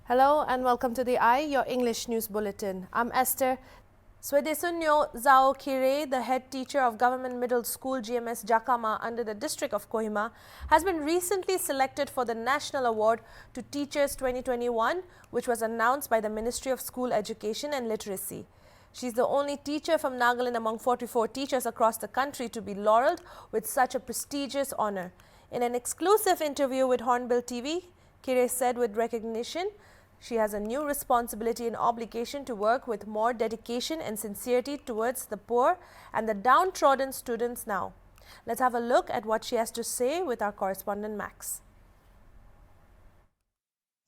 Hello and welcome to the Eye, your English news bulletin. I'm Esther. Swedesunuo Kire, the head teacher of Government Middle School GMS Jakama under the district of Kohima, has been recently selected for the National Award to Teachers 2021, which was announced by the Ministry of School Education and Literacy. She's the only teacher from Nagaland among 44 teachers across the country to be laurelled with such a prestigious honor. In an exclusive interview with Hornbill TV, Kire said with recognition, she has a new responsibility and obligation to work with more dedication and sincerity towards the poor and the downtrodden students now. Let's have a look at what she has to say with our correspondent Max.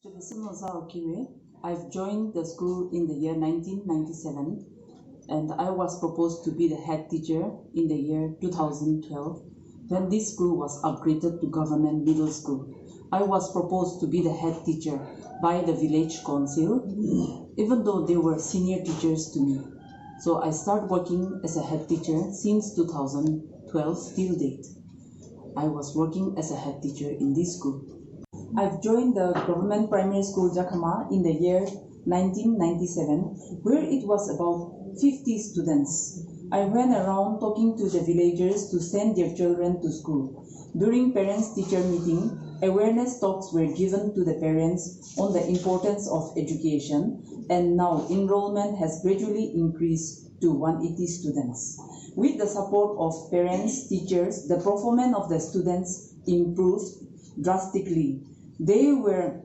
Swedesunuo Kire. I've joined the school in the year 1997 and I was proposed to be the head teacher in the year 2012 when this school was upgraded to Government Middle School. I was proposed to be the head teacher by the village council, even though they were senior teachers to me. So I started working as a head teacher since 2012 till date. I was working as a head teacher in this school. I've joined the Government Primary School Jakama in the year 1997, where it was about 50 students. I went around talking to the villagers to send their children to school. During parents-teacher meeting, awareness talks were given to the parents on the importance of education, and now enrollment has gradually increased to 180 students. With the support of parents, teachers, the performance of the students improved drastically. They were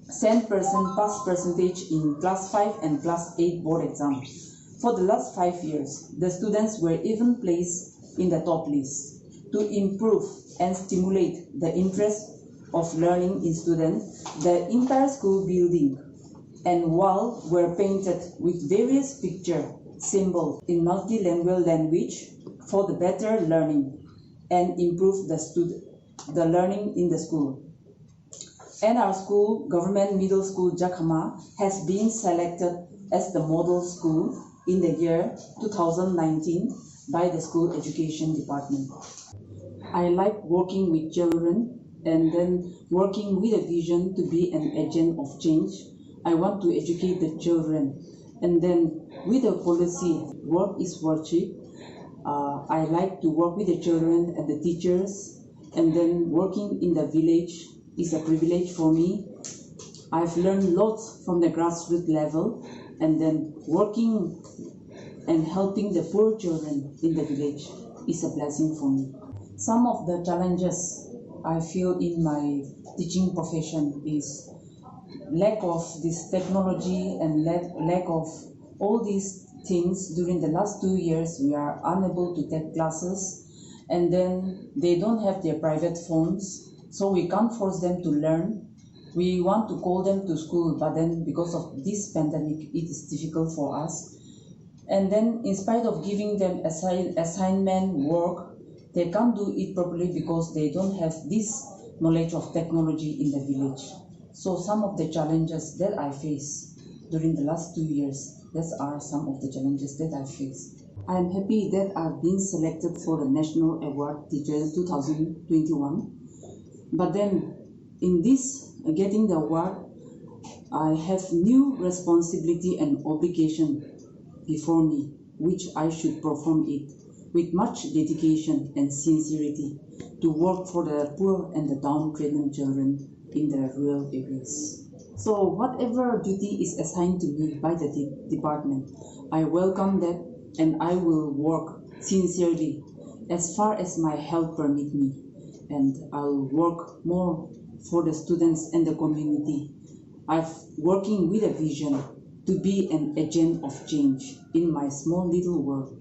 100% pass percentage in class 5 and class 8 board exams. For the last 5 years, the students were even placed in the top list. To improve and stimulate the interest of learning in students, the entire school building and wall were painted with various picture symbols in multilingual language for the better learning and improve the learning in the school. And our school, Government Middle School Jakama, has been selected as the model school in the year 2019 by the School Education Department. I like working with children and then working with a vision to be an agent of change. I want to educate the children, and then with a policy, work is worship. I like to work with the children and the teachers, and then working in the village is a privilege for me. I've learned lots from the grassroots level, and then working and helping the poor children in the village is a blessing for me. Some of the challenges I feel in my teaching profession is lack of this technology and lack of all these things. During the last 2 years, we are unable to take classes, and then they don't have their private phones, so we can't force them to learn. We want to call them to school, but then because of this pandemic, it is difficult for us. And then in spite of giving them assignment work, they can't do it properly because they don't have this knowledge of technology in the village. So some of the challenges that I face during the last 2 years, these are some of the challenges that I face. I am happy that I've been selected for the National Award Teacher 2021. But then in this getting the award, I have new responsibility and obligation before me, which I should perform it with much dedication and sincerity to work for the poor and the downtrodden children in the rural areas. So whatever duty is assigned to me by the department, I welcome that, and I will work sincerely as far as my health permit me, and I'll work more for the students and the community. I'm working with a vision to be an agent of change in my small little world.